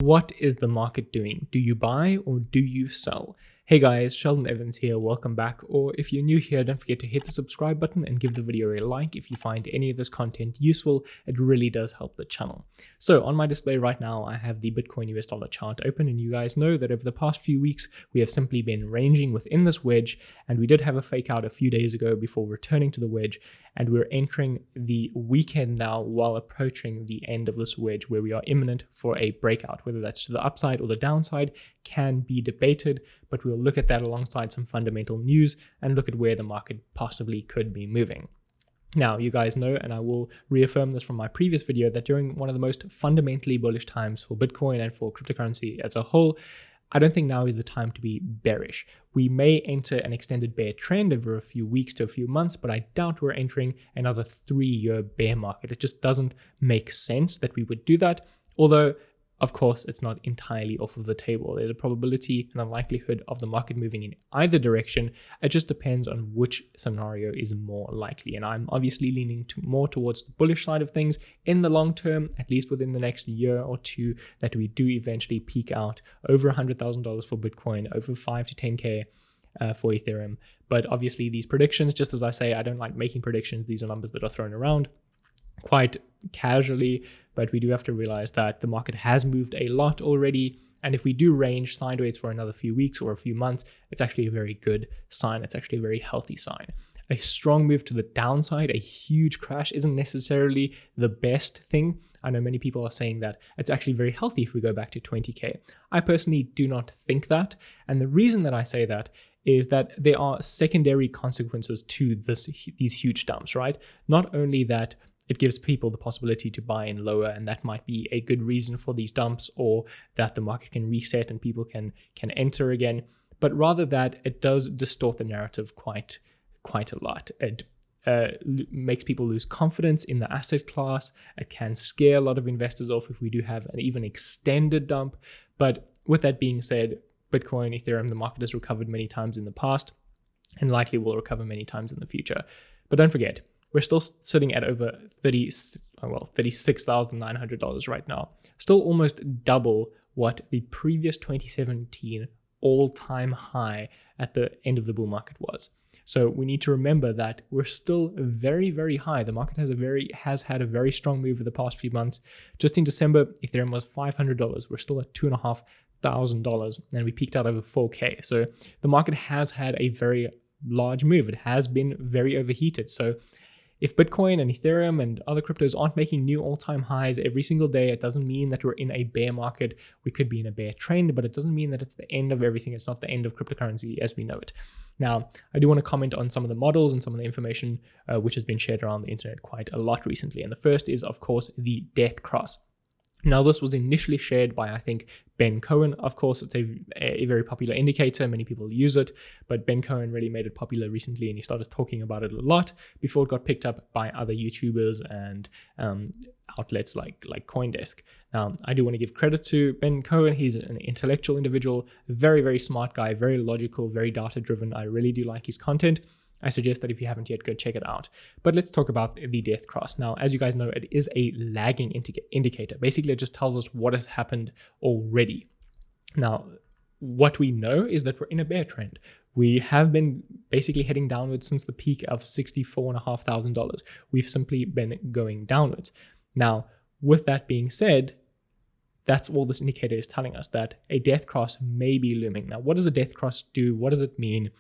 What is the market doing? Do you buy or do you sell? Hey guys, Sheldon Evans here, welcome back. Or if you're new here, don't forget to hit the subscribe button and give the video a like if you find any of this content useful. It really does help the channel. So on my display right now, I have the Bitcoin US dollar chart open, and you guys know that over the past few weeks, we have simply been ranging within this wedge, and we did have a fake out a few days ago before returning to the wedge, and we're entering the weekend now while approaching the end of this wedge where we are imminent for a breakout. Whether that's to the upside or the downside can be debated, but we'll look at that alongside some fundamental news and look at where the market possibly could be moving. Now, you guys know, and I will reaffirm this from my previous video, that during one of the most fundamentally bullish times for Bitcoin and for cryptocurrency as a whole, I don't think now is the time to be bearish. We may enter an extended bear trend over a few weeks to a few months, but I doubt we're entering another 3-year bear market. It just doesn't make sense that we would do that, although of course, it's not entirely off of the table. There's a probability and a likelihood of the market moving in either direction. It just depends on which scenario is more likely. And I'm obviously leaning more towards the bullish side of things in the long term, at least within the next year or two, that we do eventually peak out over $100,000 for Bitcoin, over 5 to 10K for Ethereum. But obviously these predictions, just as I say, I don't like making predictions. These are numbers that are thrown around quite casually, but we do have to realize that the market has moved a lot already, and if we do range sideways for another few weeks or a few months, it's actually a very good sign. It's actually a very healthy sign. A strong move to the downside, a huge crash, isn't necessarily the best thing. I know many people are saying that it's actually very healthy if we go back to 20K. I personally do not think that, and the reason that I say that is that there are secondary consequences to these huge dumps, right? Not only that it gives people the possibility to buy in lower, and that might be a good reason for these dumps, or that the market can reset and people can enter again, but rather that it does distort the narrative quite a lot. It makes people lose confidence in the asset class. It can scare a lot of investors off if we do have an even extended dump. But with that being said, Bitcoin, Ethereum, the market has recovered many times in the past and likely will recover many times in the future. But don't forget, we're still sitting at over $36,900 right now. Still almost double what the previous 2017 all-time high at the end of the bull market was. So we need to remember that we're still very, very high. The market has had a very strong move over the past few months. Just in December, Ethereum was $500. We're still at $2,500, and we peaked out over 4K. So the market has had a very large move. It has been very overheated. So if Bitcoin and Ethereum and other cryptos aren't making new all-time highs every single day, it doesn't mean that we're in a bear market. We could be in a bear trend, but it doesn't mean that it's the end of everything. It's not the end of cryptocurrency as we know it. Now, I do want to comment on some of the models and some of the information which has been shared around the internet quite a lot recently. And the first is, of course, the death cross. Now, this was initially shared by, I think, Ben Cohen. Of course, it's a very popular indicator. Many people use it, but Ben Cohen really made it popular recently, and he started talking about it a lot before it got picked up by other YouTubers and outlets like CoinDesk. Now, I do want to give credit to Ben Cohen. He's an intellectual individual, very, very smart guy, very logical, very data-driven. I really do like his content. I suggest that if you haven't yet, go check it out. But let's talk about the death cross. Now, as you guys know, it is a lagging indicator. Basically, it just tells us what has happened already. Now, what we know is that we're in a bear trend. We have been basically heading downwards since the peak of $64,500. We've simply been going downwards. Now, with that being said, that's all this indicator is telling us, that a death cross may be looming. Now, what does a death cross do? What does it mean?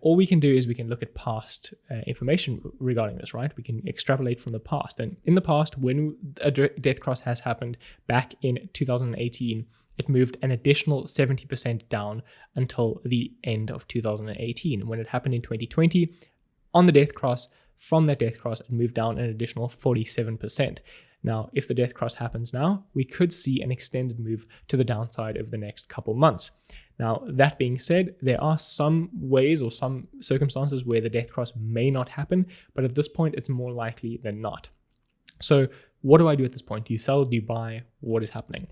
All we can do is we can look at past information regarding this, right? We can extrapolate from the past. And in the past, when a death cross has happened back in 2018, it moved an additional 70% down until the end of 2018. When it happened in 2020, on the death cross, from that death cross, it moved down an additional 47%. Now, if the death cross happens now, we could see an extended move to the downside over the next couple months. Now, that being said, there are some ways or some circumstances where the death cross may not happen, but at this point, it's more likely than not. So what do I do at this point? Do you sell? Do you buy? What is happening?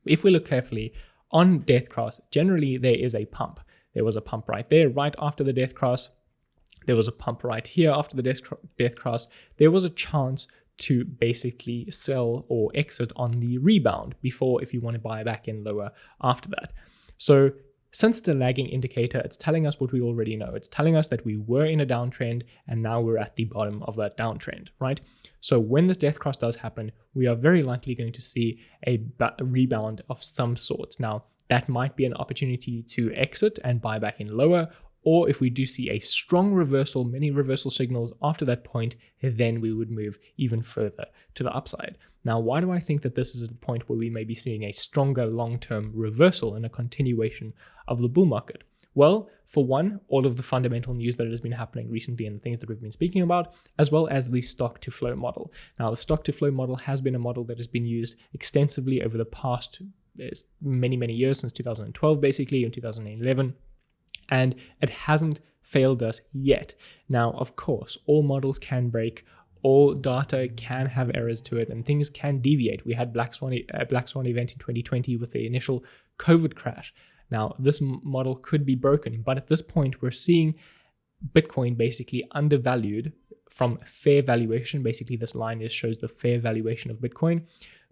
If we look carefully, on death cross, generally there is a pump. There was a pump right there, right after the death cross. There was a pump right here after the death cross. There was a chance to basically sell or exit on the rebound before, if you want to buy back in lower after that. So since it's a lagging indicator, it's telling us what we already know. It's telling us that we were in a downtrend and now we're at the bottom of that downtrend, right? So when this death cross does happen, we are very likely going to see a rebound of some sort. Now, that might be an opportunity to exit and buy back in lower, or if we do see a strong reversal, many reversal signals after that point, then we would move even further to the upside. Now, why do I think that this is at the point where we may be seeing a stronger long-term reversal and a continuation of the bull market? Well, for one, all of the fundamental news that has been happening recently and the things that we've been speaking about, as well as the stock to flow model. Now, the stock to flow model has been a model that has been used extensively over the past many, many years, since 2012, basically, in 2011. And it hasn't failed us yet. Now, of course, all models can break, all data can have errors to it, and things can deviate. We had Black Swan event in 2020 with the initial COVID crash. Now, this model could be broken, but at this point, we're seeing Bitcoin basically undervalued from fair valuation. Basically, this line shows the fair valuation of Bitcoin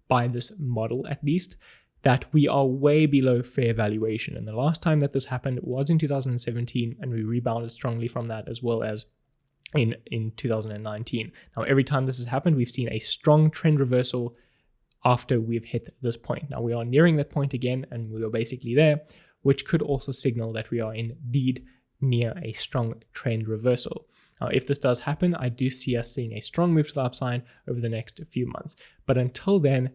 by this model, at least, that we are way below fair valuation. And the last time that this happened was in 2017, and we rebounded strongly from that, as well as in 2019. Now, every time this has happened, we've seen a strong trend reversal after we've hit this point. Now, we are nearing that point again, and we are basically there, which could also signal that we are indeed near a strong trend reversal. Now, if this does happen, I do see us seeing a strong move to the upside over the next few months. But until then,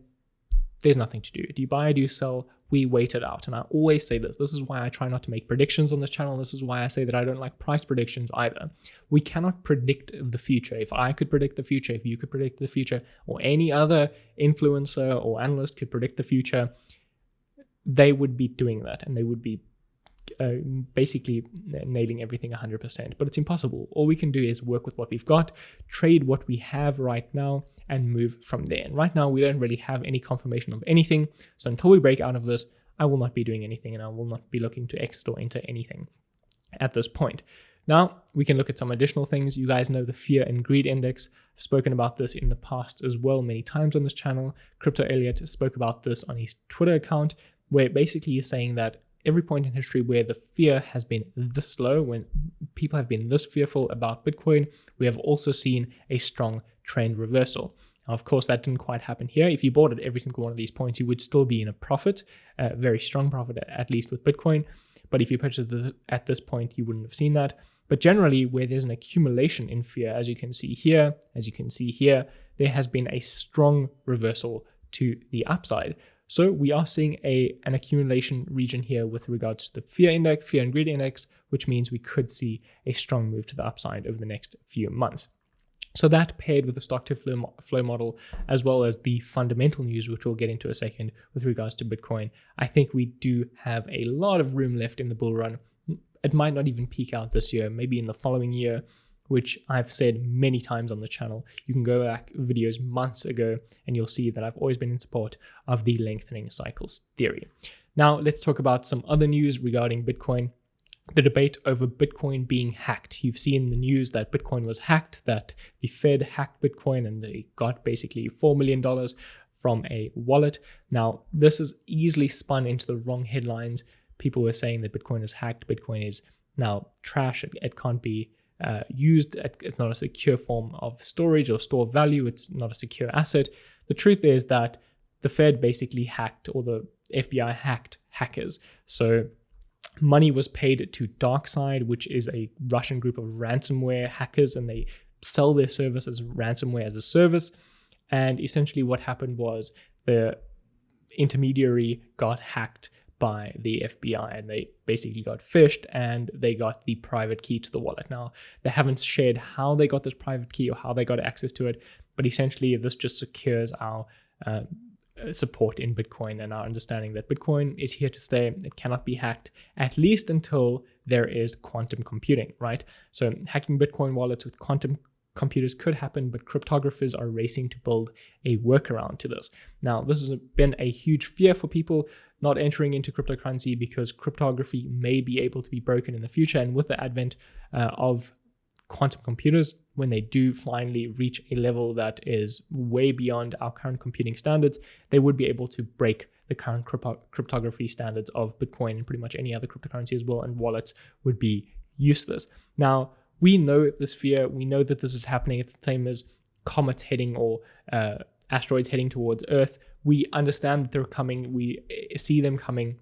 there's nothing to do. Do you buy or do you sell? We wait it out. And I always say this. This is why I try not to make predictions on this channel. This is why I say that I don't like price predictions either. We cannot predict the future. If I could predict the future, if you could predict the future, or any other influencer or analyst could predict the future, they would be doing that, and they would be basically nailing everything 100%. But it's impossible. All we can do is work with what we've got, trade what we have right now, and move from there. And right now, we don't really have any confirmation of anything. So until we break out of this, I will not be doing anything, and I will not be looking to exit or enter anything at this point. Now, we can look at some additional things. You guys know the Fear and Greed Index. I've spoken about this in the past as well many times on this channel. Crypto Elliot spoke about this on his Twitter account, where basically he's saying that every point in history where the fear has been this low, when people have been this fearful about Bitcoin, we have also seen a strong trend reversal. Now, of course, that didn't quite happen here. If you bought at every single one of these points, you would still be in a profit, a very strong profit, at least with Bitcoin. But if you purchased at this point, you wouldn't have seen that. But generally, where there's an accumulation in fear, as you can see here, there has been a strong reversal to the upside. So we are seeing an accumulation region here with regards to the fear and greed index, which means we could see a strong move to the upside over the next few months. So that paired with the stock to flow model, as well as the fundamental news, which we'll get into a second with regards to Bitcoin, I think we do have a lot of room left in the bull run. It might not even peak out this year, maybe in the following year, which I've said many times on the channel. You can go back videos months ago and you'll see that I've always been in support of the lengthening cycles theory. Now, let's talk about some other news regarding Bitcoin. The debate over Bitcoin being hacked. You've seen the news that Bitcoin was hacked, that the Fed hacked Bitcoin and they got basically $4 million from a wallet. Now, this is easily spun into the wrong headlines. People were saying that Bitcoin is hacked. Bitcoin is now trash. It can't be used. It's not a secure form of storage or store value. It's not a secure asset. The truth is that the Fed basically hacked, or the FBI hacked hackers. So money was paid to DarkSide, which is a Russian group of ransomware hackers, and they sell their service as ransomware as a service. And essentially what happened was the intermediary got hacked by the FBI, and they basically got phished and they got the private key to the wallet. Now, they haven't shared how they got this private key or how they got access to it, but essentially this just secures our support in Bitcoin and our understanding that Bitcoin is here to stay. It cannot be hacked, at least until there is quantum computing, right? So hacking Bitcoin wallets with quantum computers could happen, but cryptographers are racing to build a workaround to this. Now, this has been a huge fear for people not entering into cryptocurrency because cryptography may be able to be broken in the future. And with the advent of quantum computers, when they do finally reach a level that is way beyond our current computing standards, they would be able to break the current cryptography standards of Bitcoin and pretty much any other cryptocurrency as well, and wallets would be useless. Now, we know this fear, we know that this is happening. It's the same as comets heading or asteroids heading towards Earth. We understand that they're coming, we see them coming,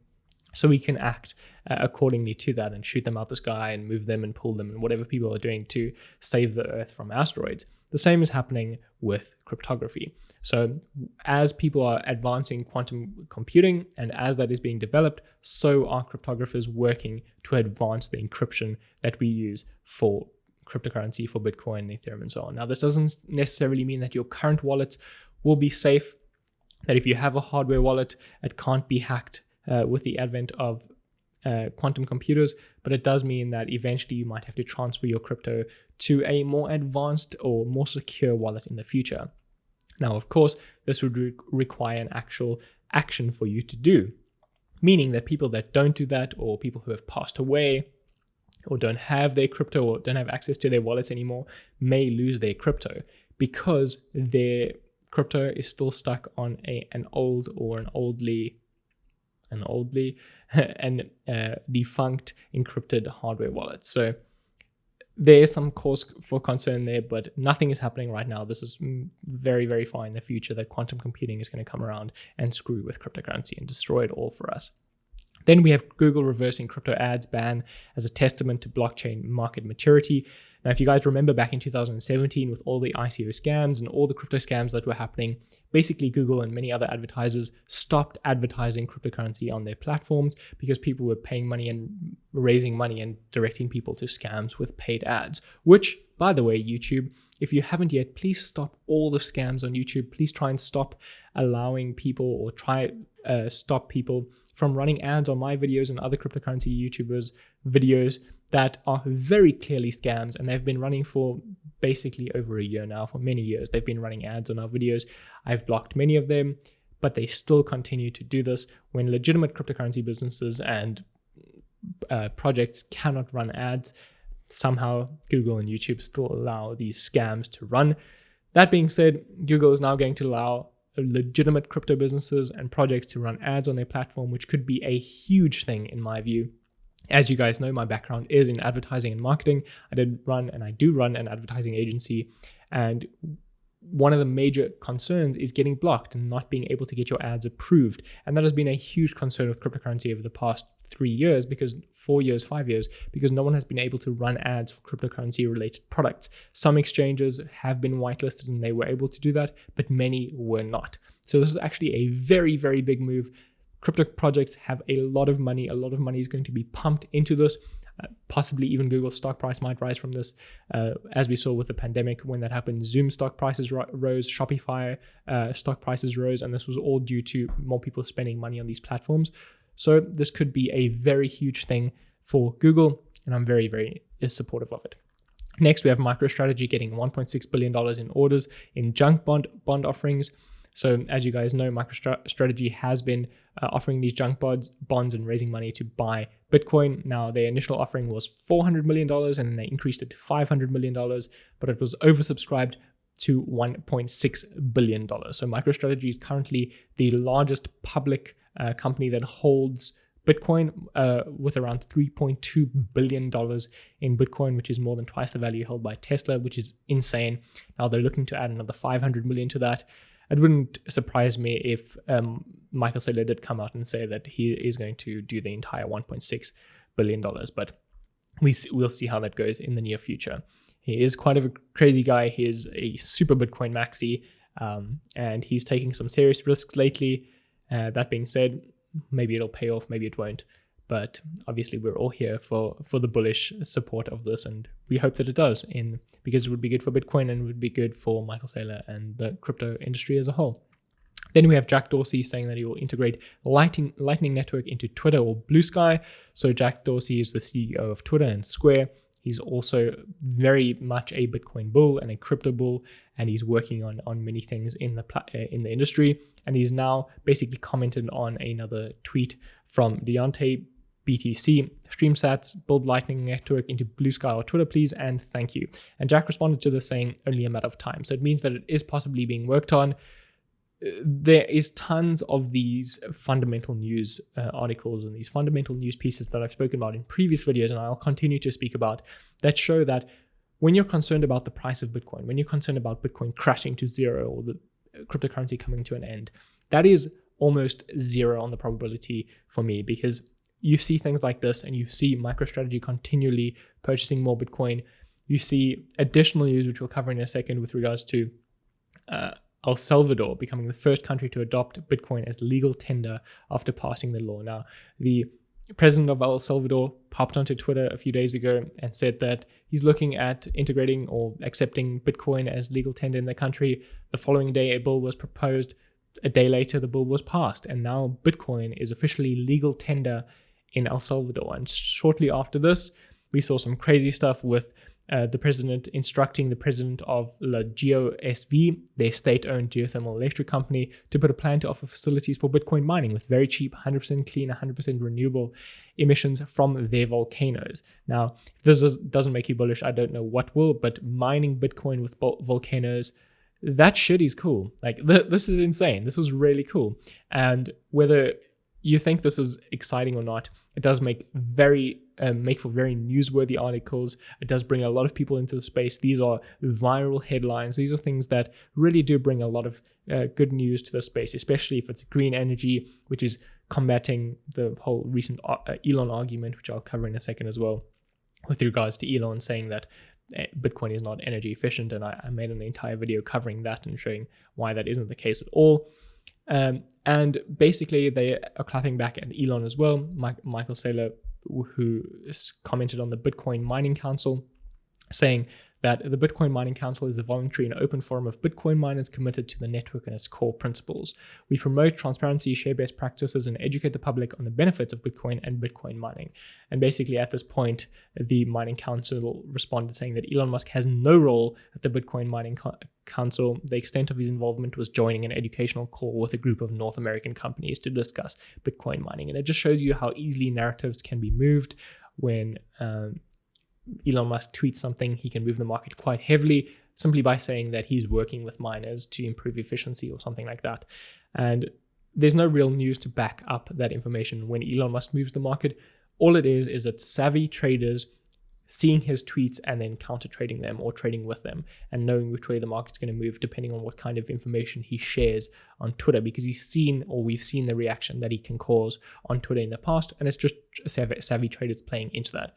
so we can act accordingly to that and shoot them out the sky and move them and pull them and whatever people are doing to save the Earth from asteroids. The same is happening with cryptography. So as people are advancing quantum computing and as that is being developed, so are cryptographers working to advance the encryption that we use for cryptocurrency, for Bitcoin, Ethereum, and so on. Now, this doesn't necessarily mean that your current wallets will be safe, that if you have a hardware wallet, it can't be hacked with the advent of quantum computers, but it does mean that eventually you might have to transfer your crypto to a more advanced or more secure wallet in the future. Now, of course, this would require an actual action for you to do, meaning that people that don't do that, or people who have passed away, or don't have their crypto, or don't have access to their wallets anymore, may lose their crypto because their crypto is still stuck on an old or an oldly and defunct encrypted hardware wallet. So there is some cause for concern there, but nothing is happening right now. This is very, very far in the future that quantum computing is going to come around and screw with cryptocurrency and destroy it all for us. Then we have Google reversing crypto ads ban as a testament to blockchain market maturity. Now, if you guys remember back in 2017 with all the ICO scams and all the crypto scams that were happening, basically Google and many other advertisers stopped advertising cryptocurrency on their platforms because people were paying money and raising money and directing people to scams with paid ads, which, by the way, YouTube, if you haven't yet, please stop all the scams on YouTube. Please try and stop allowing people or stop people from running ads on my videos and other cryptocurrency YouTubers' videos that are very clearly scams, and they've been running for basically over a year now. For many years, they've been running ads on our videos. I've blocked many of them, but they still continue to do this when legitimate cryptocurrency businesses and projects cannot run ads. Somehow, Google and YouTube still allow these scams to run. That being said, Google is now going to allow legitimate crypto businesses and projects to run ads on their platform, which could be a huge thing in my view. As you guys know, my background is in advertising and marketing. I do run an advertising agency, and one of the major concerns is getting blocked and not being able to get your ads approved. And that has been a huge concern with cryptocurrency over the past 4 years, because no one has been able to run ads for cryptocurrency related products. Some exchanges have been whitelisted and they were able to do that, but many were not. So this is actually a very, very big move. Crypto projects have a lot of money. A lot of money is going to be pumped into this. Possibly even Google's stock price might rise from this. As we saw with the pandemic, when that happened, Zoom stock prices rose, Shopify stock prices rose, and this was all due to more people spending money on these platforms. So this could be a very huge thing for Google, and I'm very, very supportive of it. Next, we have MicroStrategy getting $1.6 billion in orders in junk bond offerings. So as you guys know, MicroStrategy has been offering these junk bonds and raising money to buy Bitcoin. Now, their initial offering was $400 million, and then they increased it to $500 million, but it was oversubscribed to $1.6 billion. So MicroStrategy is currently the largest public company that holds Bitcoin with around $3.2 billion in Bitcoin, which is more than twice the value held by Tesla, which is insane. Now they're looking to add another 500 million to that. It wouldn't surprise me if Michael Saylor did come out and say that he is going to do the entire $1.6 billion, but we'll see how that goes in the near future. He is quite a crazy guy. He is a super Bitcoin maxi, and he's taking some serious risks lately. That being said, maybe it'll pay off, maybe it won't. But obviously, we're all here for the bullish support of this, and we hope that it does, because it would be good for Bitcoin and it would be good for Michael Saylor and the crypto industry as a whole. Then we have Jack Dorsey saying that he will integrate Lightning Network into Twitter or Blue Sky. So Jack Dorsey is the CEO of Twitter and Square. He's also very much a Bitcoin bull and a crypto bull, and he's working on many things in the industry. And he's now basically commented on another tweet from Deontay BTC. Stream sats, build Lightning Network into Blue Sky or Twitter, please, and thank you. And Jack responded to this saying only a matter of time. So it means that it is possibly being worked on. There is tons of these fundamental news articles and these fundamental news pieces that I've spoken about in previous videos, and I'll continue to speak about, that show that when you're concerned about the price of Bitcoin, when you're concerned about Bitcoin crashing to zero or the cryptocurrency coming to an end, that is almost zero on the probability for me, because you see things like this and you see MicroStrategy continually purchasing more Bitcoin. You see additional news, which we'll cover in a second, with regards to El Salvador becoming the first country to adopt Bitcoin as legal tender after passing the law. Now, the president of El Salvador popped onto Twitter a few days ago and said that he's looking at integrating or accepting Bitcoin as legal tender in the country. The following day, a bill was proposed. A day later, the bill was passed, and now Bitcoin is officially legal tender in El Salvador. And shortly after this, we saw some crazy stuff with the president instructing the president of La GeoSV, their state-owned geothermal electric company, to put a plan to offer facilities for Bitcoin mining with very cheap, 100% clean, 100% renewable emissions from their volcanoes. Now, if this doesn't make you bullish, I don't know what will, but mining Bitcoin with volcanoes, that shit is cool. Like, this is insane. This is really cool. And whether you think this is exciting or not, it does make for very newsworthy articles. It does bring a lot of people into the space. These are viral headlines. These are things that really do bring a lot of good news to the space, especially if it's green energy, which is combating the whole recent Elon argument, which I'll cover in a second as well, with regards to Elon saying that Bitcoin is not energy efficient. And I made an entire video covering that and showing why that isn't the case at all. And basically, they are clapping back at Elon as well. Michael Saylor, who commented on the Bitcoin Mining Council, saying that the Bitcoin Mining Council is a voluntary and open forum of Bitcoin miners committed to the network and its core principles. We promote transparency, share best practices, and educate the public on the benefits of Bitcoin and Bitcoin mining. And basically, at this point, the Mining Council responded saying that Elon Musk has no role at the Bitcoin Mining Council. The extent of his involvement was joining an educational call with a group of North American companies to discuss Bitcoin mining. And it just shows you how easily narratives can be moved when Elon Musk tweets something. He can move the market quite heavily simply by saying that he's working with miners to improve efficiency or something like that. And there's no real news to back up that information when Elon Musk moves the market. All it is that savvy traders seeing his tweets and then counter trading them or trading with them and knowing which way the market's going to move depending on what kind of information he shares on Twitter, because we've seen the reaction that he can cause on Twitter in the past, and it's just savvy traders playing into that.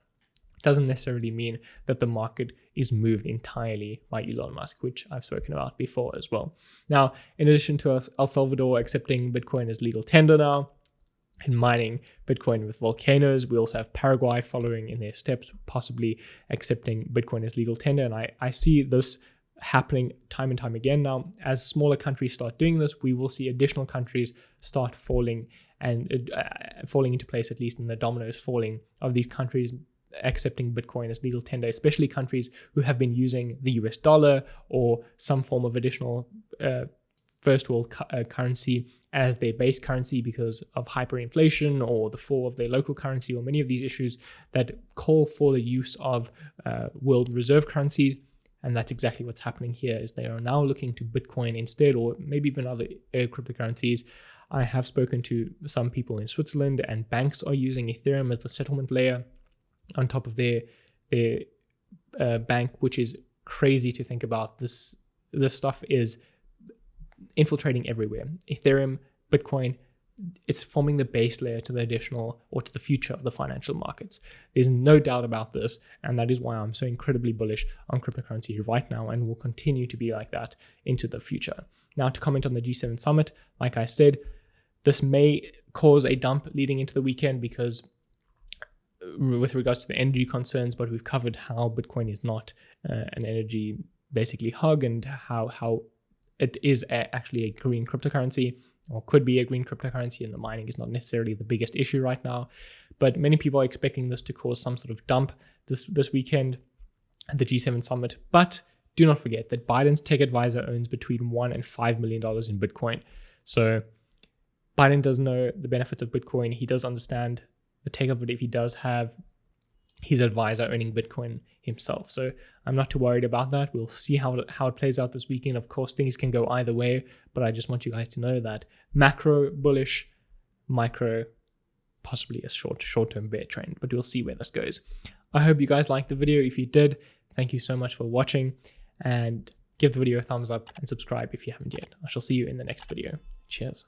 Doesn't necessarily mean that the market is moved entirely by Elon Musk, which I've spoken about before as well. Now, in addition to El Salvador accepting Bitcoin as legal tender now and mining Bitcoin with volcanoes, we also have Paraguay following in their steps, possibly accepting Bitcoin as legal tender. And I see this happening time and time again now. As smaller countries start doing this, we will see additional countries start falling into place, at least in the dominoes falling of these countries accepting Bitcoin as legal tender, especially countries who have been using the US dollar or some form of additional first world currency as their base currency because of hyperinflation or the fall of their local currency, or many of these issues that call for the use of world reserve currencies. And that's exactly what's happening here, is they are now looking to Bitcoin instead, or maybe even other cryptocurrencies. I have spoken to some people in Switzerland, and banks are using Ethereum as the settlement layer on top of their bank, which is crazy to think about. This stuff is infiltrating everywhere. Ethereum, Bitcoin, it's forming the base layer to the additional or to the future of the financial markets. There's no doubt about this, and that is why I'm so incredibly bullish on cryptocurrency right now and will continue to be like that into the future. Now, to comment on the G7 summit, like I said, this may cause a dump leading into the weekend because with regards to the energy concerns, but we've covered how Bitcoin is not an energy basically hug, and how it is actually a green cryptocurrency, or could be a green cryptocurrency, and the mining is not necessarily the biggest issue right now. But many people are expecting this to cause some sort of dump this weekend at the G7 summit. But do not forget that Biden's tech advisor owns between $1 and $5 million in Bitcoin. So Biden does know the benefits of Bitcoin. He does understand the take of it if he does have his advisor owning Bitcoin himself. So I'm not too worried about that. We'll see how it plays out this weekend. Of course, things can go either way, but I just want you guys to know that macro bullish, micro possibly a short-term bear trend, but we'll see where this goes. I hope you guys liked the video. If you did, thank you so much for watching, and give the video a thumbs up and subscribe if you haven't yet. I shall see you in the next video. Cheers.